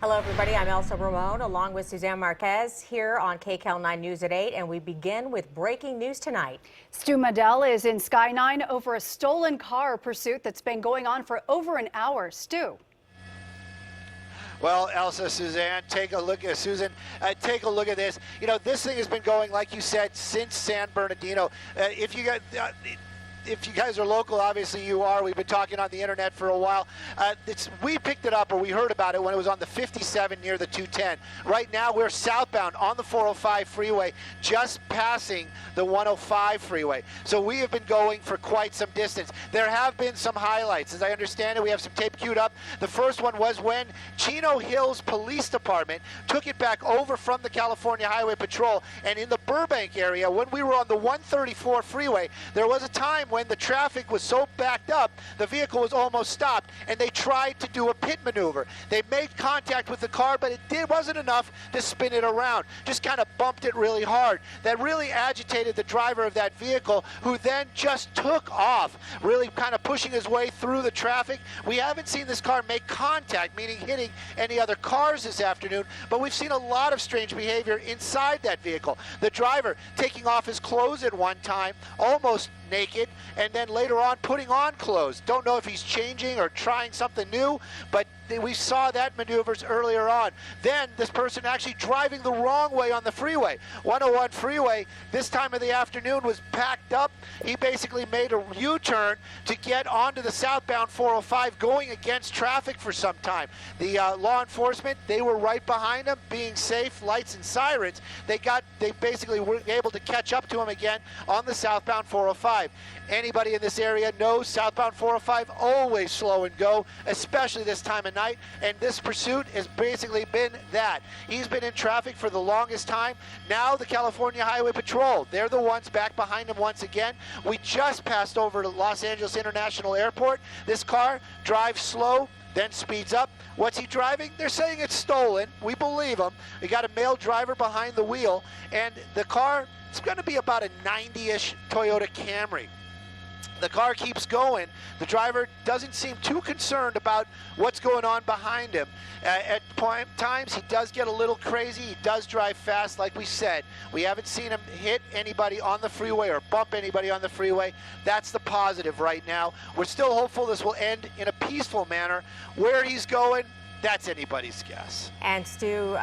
Hello, everybody. I'm Elsa Ramon, along with Suzanne Marquez, here on KCAL9 News at 8, and we begin with breaking news tonight. Stu Medell is in Sky 9 over a stolen car pursuit that's been going on for over an hour. Stu. Well, Elsa, Suzanne, take a look at take a look at this. You know, this thing has been going, like you said, since San Bernardino. If you guys are local, obviously you are. We've been talking on the internet for a while. We picked it up, or we heard about it when it was on the 57 near the 210. Right now, we're southbound on the 405 freeway, just passing the 105 freeway. So we have been going for quite some distance. There have been some highlights. As I understand it, we have some tape queued up. The first one was when Chino Hills Police Department took it back over from the California Highway Patrol, and in the Burbank area, when we were on the 134 freeway, there was a time when the traffic was so backed up, the vehicle was almost stopped, and they tried to do a pit maneuver. They made contact with the car, but it wasn't enough to spin it around. Just kind of bumped it really hard. That really agitated the driver of that vehicle, who then just took off, really kind of pushing his way through the traffic. We haven't seen this car make contact, meaning hitting any other cars this afternoon, but we've seen a lot of strange behavior inside that vehicle. The driver taking off his clothes at one time, almost naked, and then later on putting on clothes. Don't know if he's changing or trying something new, but we saw that maneuvers earlier on. Then this person actually driving the wrong way on the freeway. 101 freeway, this time of the afternoon, was packed up. He basically made a U-turn to get onto the southbound 405, going against traffic for some time. The law enforcement, they were right behind him, being safe, lights and sirens. They basically were able to catch up to him again on the southbound 405. Anybody in this area knows southbound 405 always slow and go, especially this time of night, and this pursuit has basically been that. He's been in traffic for the longest time. Now the California Highway Patrol, they're the ones back behind him once again. We just passed over to Los Angeles International Airport. This car drives slow, then speeds up. What's he driving? They're saying it's stolen. We believe them. We got a male driver behind the wheel, and the car, it's going to be about a 90-ish Toyota Camry. The car keeps going. The driver doesn't seem too concerned about what's going on behind him. At times, he does get a little crazy. He does drive fast, like we said. We haven't seen him hit anybody on the freeway or bump anybody on the freeway. That's the positive right now. We're still hopeful this will end in a peaceful manner. Where he's going, that's anybody's guess. And Stu,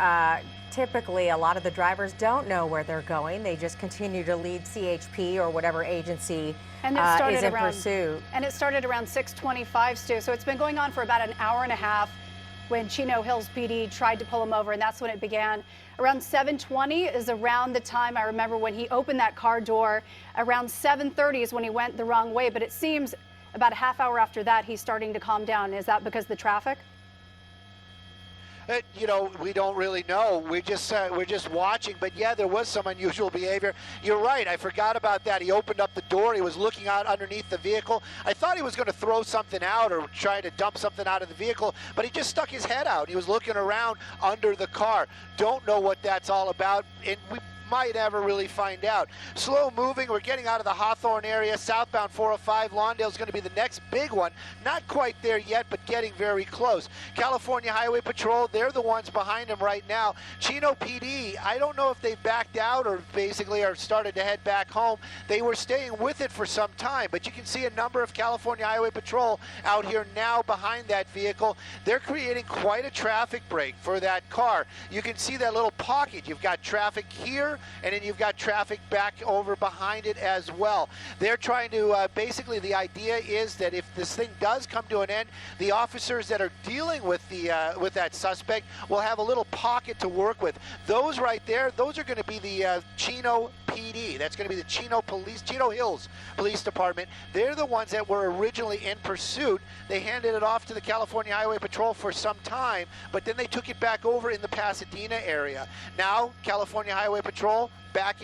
typically a lot of the drivers don't know where they're going. They just continue to lead CHP or whatever agency is in pursuit. And it started around 6:25, Stu. So it's been going on for about an hour and a half when Chino Hills PD tried to pull him over, and that's when it began. Around 7:20 is around the time I remember when he opened that car door. Around 7:30 is when he went the wrong way, but it seems about a half hour after that he's starting to calm down. Is that because of the traffic? You know, we don't really know. We're just watching. But yeah, there was some unusual behavior. You're right. I forgot about that. He opened up the door. He was looking out underneath the vehicle. I thought he was going to throw something out or try to dump something out of the vehicle, but he just stuck his head out. He was looking around under the car. Don't know what that's all about. And we might ever really find out. Slow moving. We're getting out of the Hawthorne area. Southbound 405. Lawndale's going to be the next big one. Not quite there yet, but getting very close. California Highway Patrol, they're the ones behind him right now. Chino PD, I don't know if they've backed out or basically are started to head back home. They were staying with it for some time, but you can see a number of California Highway Patrol out here now behind that vehicle. They're creating quite a traffic break for that car. You can see that little pocket. You've got traffic here, and then you've got traffic back over behind it as well. They're trying to, basically the idea is that if this thing does come to an end, the officers that are dealing with that suspect will have a little pocket to work with. Those right there, those are going to be the Chino PD. That's going to be the Chino Hills Police Department. They're the ones that were originally in pursuit. They handed it off to the California Highway Patrol for some time, but then they took it back over in the Pasadena area. Now, California Highway Patrol back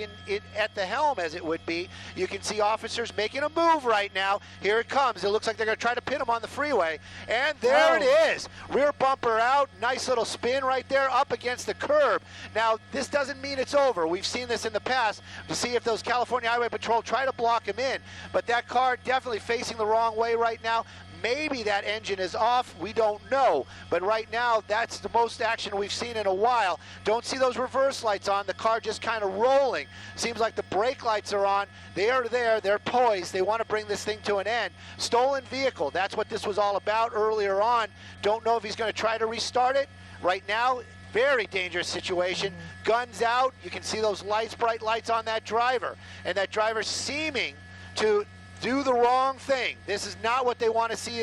at the helm, as it would be. You can see officers making a move right now. Here it comes. It looks like they're going to try to pin him on the freeway. And there it is. Rear bumper out. Nice little spin right there up against the curb. Now, this doesn't mean it's over. We've seen this in the past to see if those California Highway Patrol try to block him in. But that car definitely facing the wrong way right now. Maybe that engine is off. We don't know. But right now, that's the most action we've seen in a while. Don't see those reverse lights on. The car just kind of rolling. Seems like the brake lights are on. They are there. They're poised. They want to bring this thing to an end. Stolen vehicle. That's what this was all about earlier on. Don't know if he's going to try to restart it. Right now, very dangerous situation. Guns out. You can see those lights, bright lights on that driver. And that driver seeming to do the wrong thing. This is not what they want to see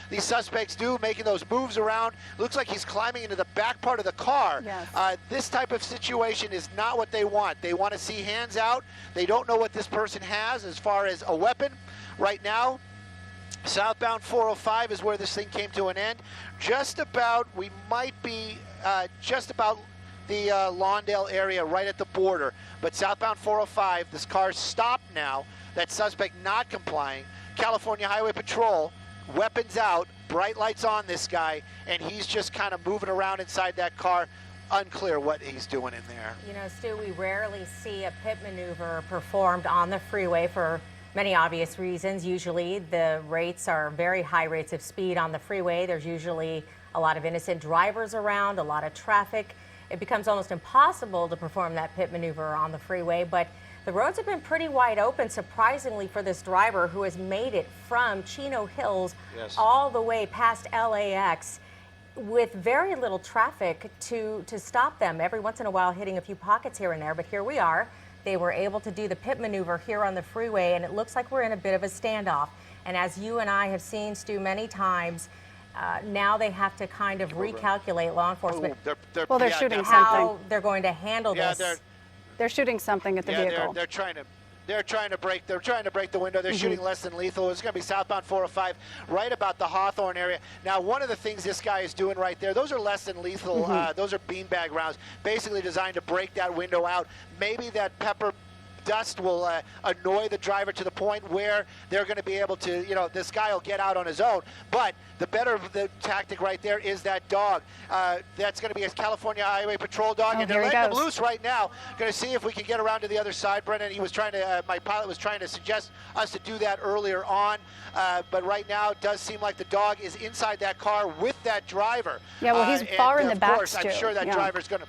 these suspects do, making those moves around. Looks like he's climbing into the back part of the car. Yes. This type of situation is not what they want. They want to see hands out. They don't know what this person has as far as a weapon. Right now, southbound 405 is where this thing came to an end. Just about, we might be just about the Lawndale area, right at the border. But southbound 405, this car's stopped now. That suspect not complying. California Highway Patrol, weapons out, bright lights on this guy, and he's just kind of moving around inside that car. Unclear what he's doing in there. You know, Stu, we rarely see a pit maneuver performed on the freeway for many obvious reasons. Usually the rates are very high rates of speed on the freeway. There's usually a lot of innocent drivers around, a lot of traffic. It becomes almost impossible to perform that pit maneuver on the freeway, but the roads have been pretty wide open, surprisingly, for this driver who has made it from Chino Hills all the way past LAX with very little traffic to stop them. Every once in a while hitting a few pockets here and there, but here we are. They were able to do the pit maneuver here on the freeway, and it looks like we're in a bit of a standoff. And as you and I have seen, Stu, many times, now they have to kind of recalculate, law enforcement, they're shooting how something. they're going to handle this. They're shooting something at the vehicle. They're trying to break the window. They're shooting less than lethal. It's going to be southbound 405, right about the Hawthorne area. Now, one of the things this guy is doing right there, those are less than lethal. Those are beanbag rounds, basically designed to break that window out. Maybe that pepper dust will annoy the driver to the point where they're going to be able to, you know, this guy will get out on his own. But the tactic right there is that dog. That's going to be a California Highway Patrol dog, and they're letting him loose right now. Going to see if we can get around to the other side, Brendan. He was trying to, my pilot was trying to suggest us to do that earlier on, but right now it does seem like the dog is inside that car with that driver. Yeah, well, he's far in the back, of course, I'm sure that driver's going to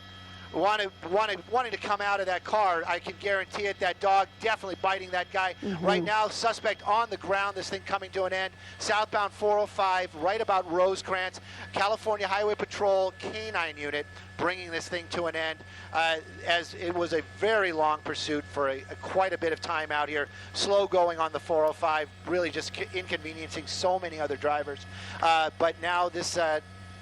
wanting to come out of that car. I can guarantee it. That dog definitely biting that guy. Right now, suspect on the ground, this thing coming to an end. Southbound 405, right about Rosecrans. California Highway Patrol K9 unit bringing this thing to an end, as it was a very long pursuit for quite a bit of time out here. Slow going on the 405, really just inconveniencing so many other drivers. But now this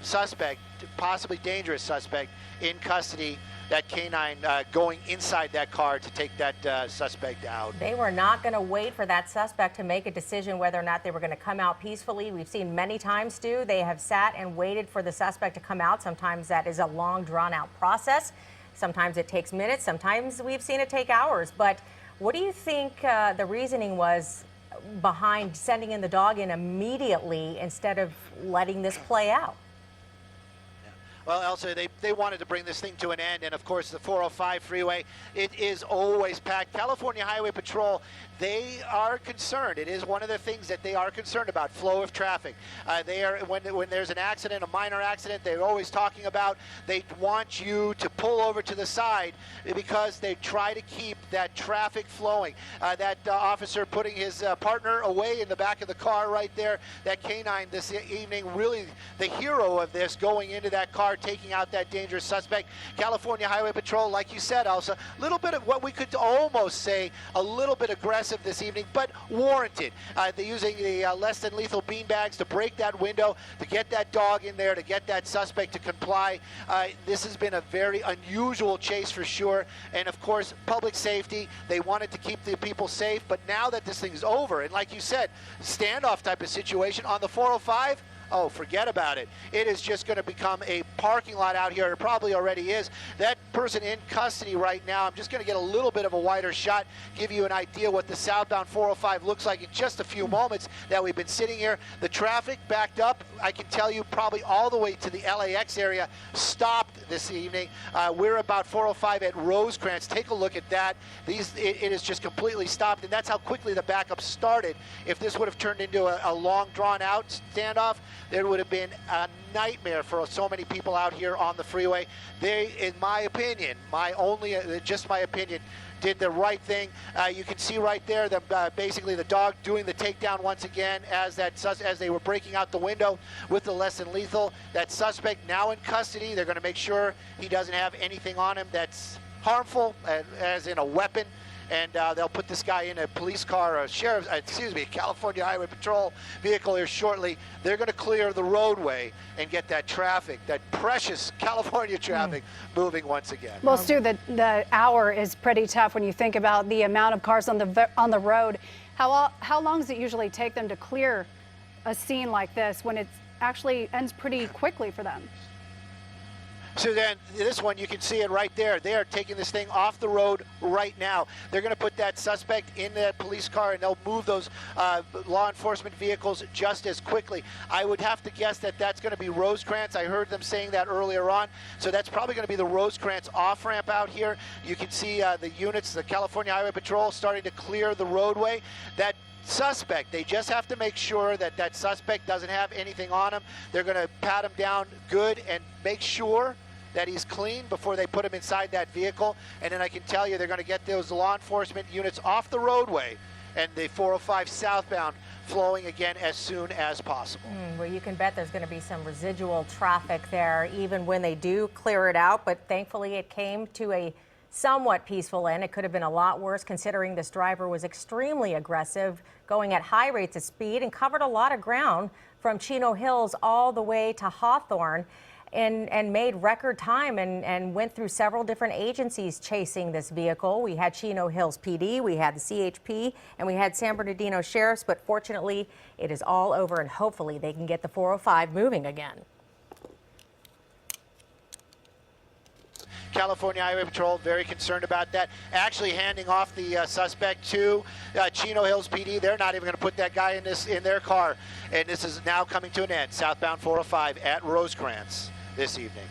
suspect, possibly dangerous suspect, in custody. That K9 going inside that car to take that suspect out. They were not going to wait for that suspect to make a decision whether or not they were going to come out peacefully. We've seen many times, Stu, they have sat and waited for the suspect to come out. Sometimes that is a long, drawn-out process. Sometimes it takes minutes. Sometimes we've seen it take hours. But what do you think the reasoning was behind sending in the dog in immediately instead of letting this play out? Well, Elsa, they wanted to bring this thing to an end, and of course the 405 freeway, it is always packed. California Highway Patrol, they are concerned. It is one of the things that they are concerned about, flow of traffic. They are, when there's an accident, a minor accident, they're always talking about, they want you to pull over to the side because they try to keep that traffic flowing. That officer putting his partner away in the back of the car right there, that K9 this evening, really the hero of this, going into that car, taking out that dangerous suspect. California Highway Patrol, like you said, Elsa, a little bit of what we could almost say a little bit aggressive this evening, but warranted. They're using the less than lethal beanbags to break that window, to get that dog in there, to get that suspect to comply. This has been a very unusual chase for sure, and of course public safety, they wanted to keep the people safe, but now that this thing's over, and like you said, standoff type of situation on the 405, oh, forget about it. It is just going to become a parking lot out here. It probably already is. That person in custody right now, I'm just going to get a little bit of a wider shot, give you an idea what the southbound 405 looks like in just a few moments that we've been sitting here. The traffic backed up, I can tell you, probably all the way to the LAX area, stopped this evening. We're about 405 at Rosecrans. Take a look at that. It is just completely stopped, and that's how quickly the backup started. If this would have turned into a long, drawn-out standoff, there would have been a nightmare for so many people out here on the freeway. They, in my opinion, just my opinion, did the right thing. You can see right there basically the dog doing the takedown once again as they were breaking out the window with the less than lethal. That suspect now in custody. They're going to make sure he doesn't have anything on him that's harmful, as in a weapon. And they'll put this guy in a police car, or a California Highway Patrol vehicle here shortly. They're going to clear the roadway and get that traffic, that precious California traffic, moving once again. Well, Stu, the hour is pretty tough when you think about the amount of cars on the road. How long does it usually take them to clear a scene like this when it actually ends pretty quickly for them? So then this one, you can see it right there. They are taking this thing off the road right now. They're going to put that suspect in the police car, and they'll move those law enforcement vehicles just as quickly. I would have to guess that that's going to be Rosecrans. I heard them saying that earlier on. So that's probably going to be the Rosecrans off-ramp out here. You can see the units, the California Highway Patrol, starting to clear the roadway. That suspect, they just have to make sure that that suspect doesn't have anything on him. They're going to pat him down good and make sure that he's clean before they put him inside that vehicle. And then I can tell you they're going to get those law enforcement units off the roadway and the 405 southbound flowing again as soon as possible. Well, you can bet there's going to be some residual traffic there even when they do clear it out, but thankfully it came to a somewhat peaceful end. It could have been a lot worse considering this driver was extremely aggressive, going at high rates of speed, and covered a lot of ground from Chino Hills all the way to Hawthorne, and made record time and went through several different agencies chasing this vehicle. We had Chino Hills PD, we had the CHP, and we had San Bernardino Sheriffs, but fortunately it is all over, and hopefully they can get the 405 moving again. California Highway Patrol very concerned about that. Actually handing off the suspect to Chino Hills PD. They're not even going to put that guy in their car. And this is now coming to an end. Southbound 405 at Rosecrans this evening.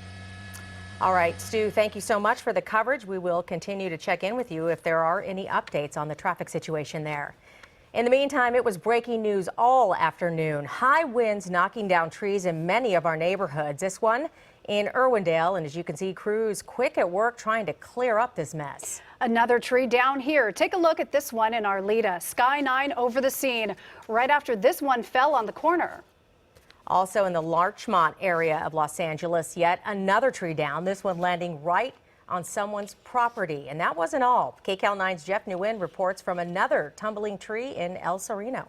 All right, Stu, thank you so much for the coverage. We will continue to check in with you if there are any updates on the traffic situation there. In the meantime, it was breaking news all afternoon. High winds knocking down trees in many of our neighborhoods. This one in Irwindale, and as you can see, crews quick at work trying to clear up this mess. Another tree down here. Take a look at this one in Arleta. KCAL9 over the scene right after this one fell on the corner. Also in the Larchmont area of Los Angeles, yet another tree down, this one landing right on someone's property. And that wasn't all. KCAL9's Jeff Nguyen reports from another tumbling tree in El Sereno.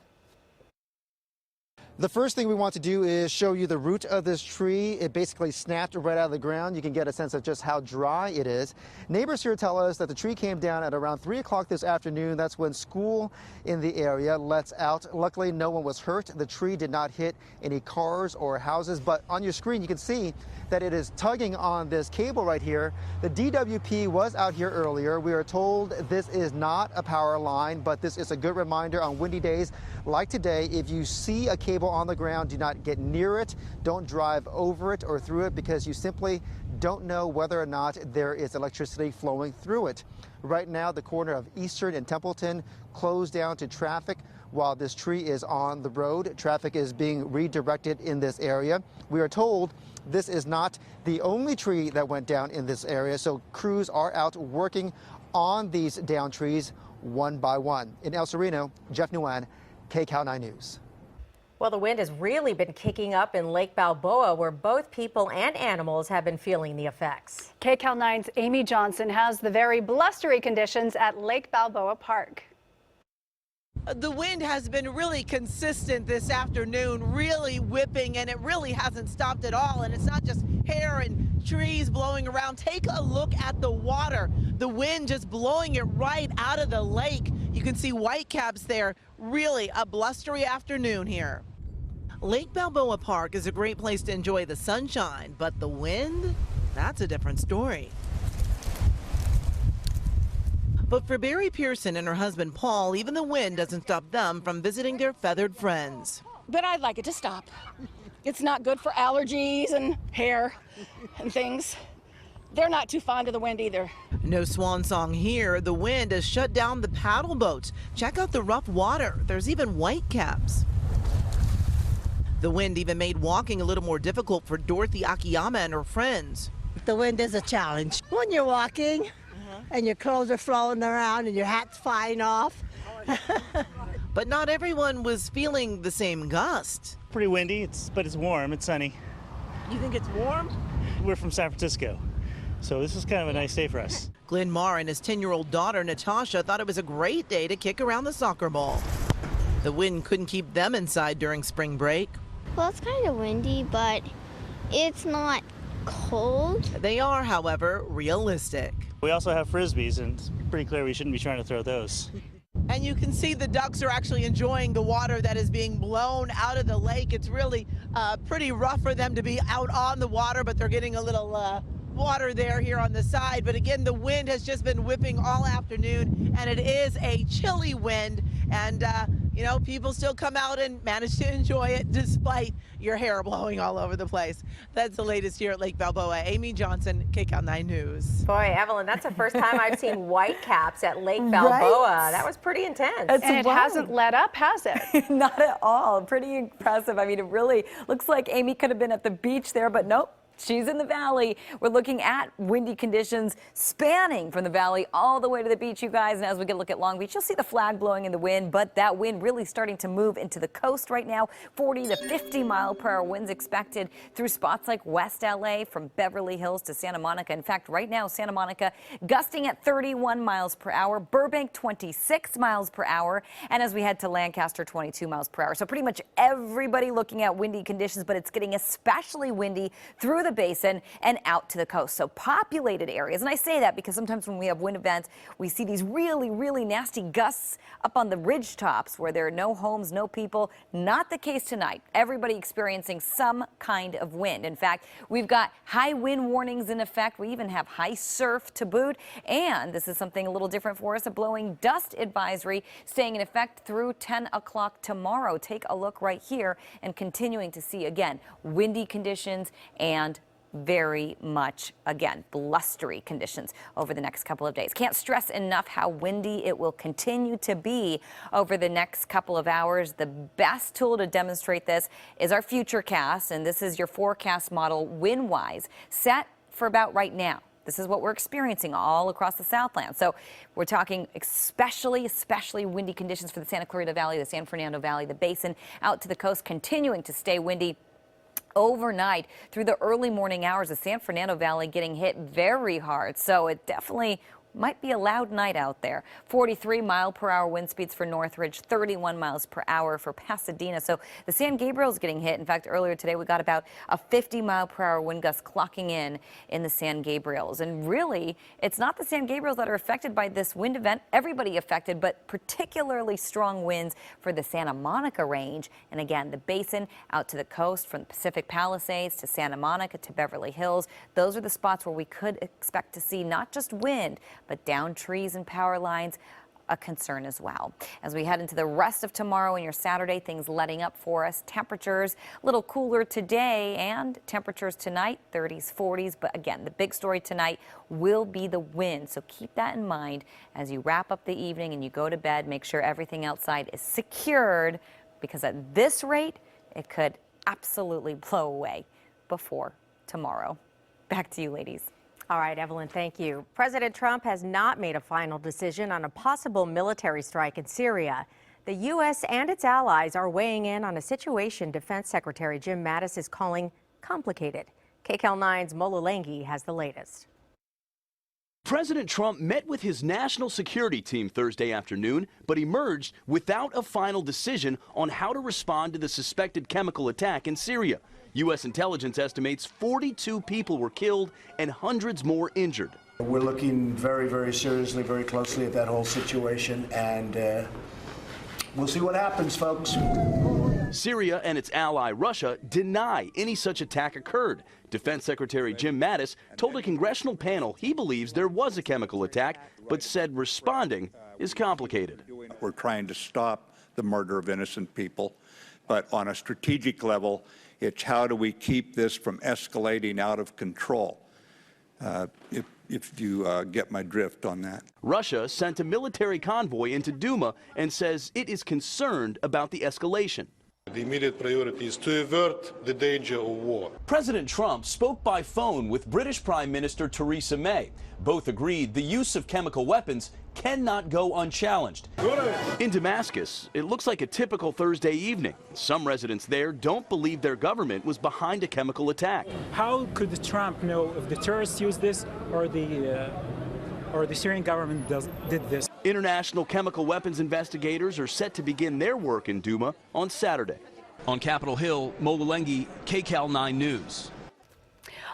The first thing we want to do is show you the root of this tree. It basically snapped right out of the ground. You can get a sense of just how dry it is. Neighbors here tell us that the tree came down at around 3 o'clock this afternoon. That's when school in the area lets out. Luckily, no one was hurt. The tree did not hit any cars or houses, but on your screen you can see that it is tugging on this cable right here. The DWP was out here earlier. We are told this is not a power line, but this is a good reminder on windy days like today. If you see a cable on the ground, do not get near it. Don't drive over it or through it because you simply don't know whether or not there is electricity flowing through it. Right now, the corner of Eastern and Templeton closed down to traffic while this tree is on the road. Traffic is being redirected in this area. We are told this is not the only tree that went down in this area, so crews are out working on these down trees one by one. In El Sereno, Jeff Nguyen, KCAL9 News. Well, the wind has really been kicking up in Lake Balboa, where both people and animals have been feeling the effects. KCAL9's Amy Johnson has the very blustery conditions at Lake Balboa Park. The wind has been really consistent this afternoon, really whipping, and it really hasn't stopped at all. And it's not just hair and trees blowing around. Take a look at the water. The wind just blowing it right out of the lake. You can see whitecaps there. Really a blustery afternoon here. Lake Balboa Park is a great place to enjoy the sunshine, but the wind, that's a different story. But for Barry Pearson and her husband Paul, even the wind doesn't stop them from visiting their feathered friends. But I'd like it to stop. It's not good for allergies and hair and things. They're not too fond of the wind either. No swan song here. The wind has shut down the paddle boats. Check out the rough water. There's even whitecaps. The wind even made walking a little more difficult for Dorothy Akiyama and her friends. The wind is a challenge. When you're walking and your clothes are flowing around and your hat's flying off. But not everyone was feeling the same gust. Pretty windy, but it's warm, it's sunny. You think it's warm? We're from San Francisco, so this is kind of a nice day for us. Glenn Marr and his 10-year-old daughter Natasha thought it was a great day to kick around the soccer ball. The wind couldn't keep them inside during spring break. Well, it's kind of windy, but it's not cold. They are, however, realistic. We also have Frisbees, and it's pretty clear we shouldn't be trying to throw those. And you can see the ducks are actually enjoying the water that is being blown out of the lake. It's really pretty rough for them to be out on the water, but they're getting a little water there here on the side. But again, the wind has just been whipping all afternoon, and it is a chilly wind. And, you know, people still come out and manage to enjoy it despite your hair blowing all over the place. That's the latest here at Lake Balboa. Amy Johnson, KCAL9 News. Boy, Evelyn, that's the first time I've seen whitecaps at Lake Balboa. Right? That was pretty intense. And it hasn't let up, has it? Not at all. Pretty impressive. I mean, it really looks like Amy could have been at the beach there, but nope. She's in the valley. We're looking at windy conditions spanning from the valley all the way to the beach, you guys. And as we get a look at Long Beach, you'll see the flag blowing in the wind, but that wind really starting to move into the coast right now. 40 to 50 mile per hour winds expected through spots like West LA from Beverly Hills to Santa Monica. In fact, right now, Santa Monica gusting at 31 miles per hour, Burbank 26 miles per hour, and as we head to Lancaster, 22 miles per hour. So pretty much everybody looking at windy conditions, but it's getting especially windy through the basin and out to the coast. So populated areas, and I say that because sometimes when we have wind events, we see these really, really nasty gusts up on the ridge tops where there are no homes, no people. Not the case tonight. Everybody experiencing some kind of wind. In fact, we've got high wind warnings in effect. We even have high surf to boot. And this is something a little different for us, a blowing dust advisory staying in effect through 10 o'clock tomorrow. Take a look right here and continuing to see, again, windy conditions and very much, again, blustery conditions over the next couple of days. Can't stress enough how windy it will continue to be over the next couple of hours. The best tool to demonstrate this is our Futurecast, and this is your forecast model wind-wise set for about right now. This is what we're experiencing all across the Southland. So we're talking especially windy conditions for the Santa Clarita Valley, the San Fernando Valley, the basin out to the coast, continuing to stay windy overnight through the early morning hours. The San Fernando Valley getting hit very hard. So it definitely might be a loud night out there. 43 mile per hour wind speeds for Northridge, 31 miles per hour for Pasadena. So the San Gabriel's getting hit. In fact, earlier today we got about a 50 mile per hour wind gust clocking in the San Gabriels. And really, it's not the San Gabriels that are affected by this wind event. Everybody affected, but particularly strong winds for the Santa Monica range. And again, the basin out to the coast from the Pacific Palisades to Santa Monica to Beverly Hills. Those are the spots where we could expect to see not just wind, but down trees and power lines, a concern as well. As we head into the rest of tomorrow and your Saturday, things letting up for us. Temperatures a little cooler today and temperatures tonight, 30s, 40s. But again, the big story tonight will be the wind. So keep that in mind as you wrap up the evening and you go to bed. Make sure everything outside is secured, because at this rate, it could absolutely blow away before tomorrow. Back to you, ladies. All right, Evelyn, thank you. President Trump has not made a final decision on a possible military strike in Syria. The U.S. and its allies are weighing in on a situation Defense Secretary Jim Mattis is calling complicated. KCAL9's Mola Lenghi has the latest. President Trump met with his national security team Thursday afternoon, but emerged without a final decision on how to respond to the suspected chemical attack in Syria. U.S. intelligence estimates 42 people were killed and hundreds more injured. We're looking very, very seriously, very closely at that whole situation, and we'll see what happens, folks. Syria and its ally Russia deny any such attack occurred. Defense Secretary Jim Mattis told a congressional panel he believes there was a chemical attack, but said responding is complicated. We're trying to stop the murder of innocent people, but on a strategic level, it's how do we keep this from escalating out of control, if you get my drift on that. Russia sent a military convoy into Duma and says it is concerned about the escalation. The immediate priority is to avert the danger of war. President Trump spoke by phone with British Prime Minister Theresa May. Both agreed the use of chemical weapons cannot go unchallenged. In Damascus, it looks like a typical Thursday evening. Some residents there don't believe their government was behind a chemical attack. How could Trump know if the terrorists used this or the Syrian government did this? International chemical weapons investigators are set to begin their work in Duma on Saturday. On Capitol Hill, Molulengi, KCAL9 News.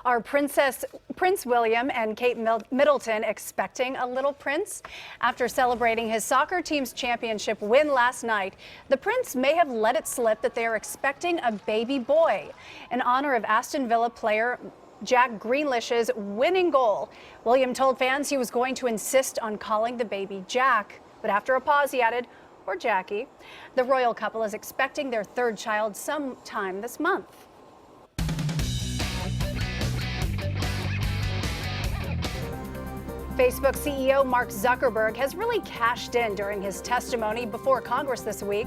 Are Prince William and Kate Middleton expecting a little prince? After celebrating his soccer team's championship win last night, the prince may have let it slip that they are expecting a baby boy. In honor of Aston Villa player Jack Grealish's winning goal, William told fans he was going to insist on calling the baby Jack. But after a pause, he added, or Jackie. The royal couple is expecting their third child sometime this month. Facebook CEO Mark Zuckerberg has really cashed in during his testimony before Congress this week.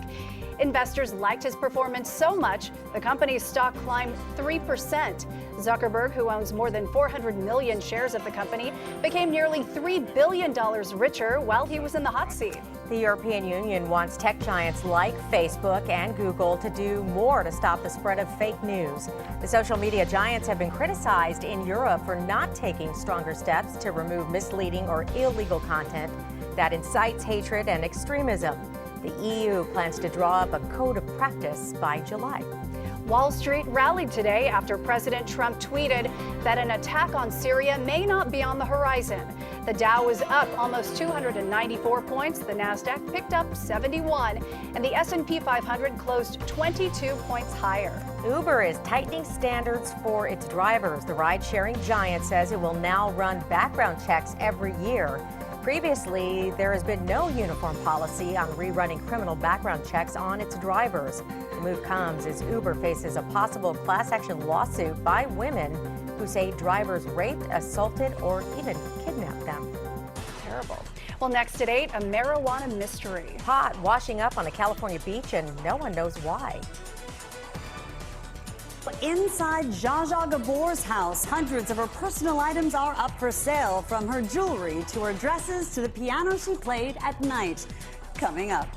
Investors liked his performance so much, the company's stock climbed 3%. Zuckerberg, who owns more than 400 million shares of the company, became nearly $3 billion richer while he was in the hot seat. The European Union wants tech giants like Facebook and Google to do more to stop the spread of fake news. The social media giants have been criticized in Europe for not taking stronger steps to remove misleading or illegal content that incites hatred and extremism. The EU plans to draw up a code of practice by July. Wall Street rallied today after President Trump tweeted that an attack on Syria may not be on the horizon. The Dow was up almost 294 points, the Nasdaq picked up 71, and the S&P 500 closed 22 points higher. Uber is tightening standards for its drivers. The ride-sharing giant says it will now run background checks every year. Previously, there has been no uniform policy on rerunning criminal background checks on its drivers. The move comes as Uber faces a possible class action lawsuit by women who say drivers raped, assaulted, or even kidnapped them. Terrible. Well, next at 8, a marijuana mystery. Pot washing up on a California beach and no one knows why. Inside Zsa Zsa Gabor's house, hundreds of her personal items are up for sale, from her jewelry to her dresses to the piano she played at night. Coming up.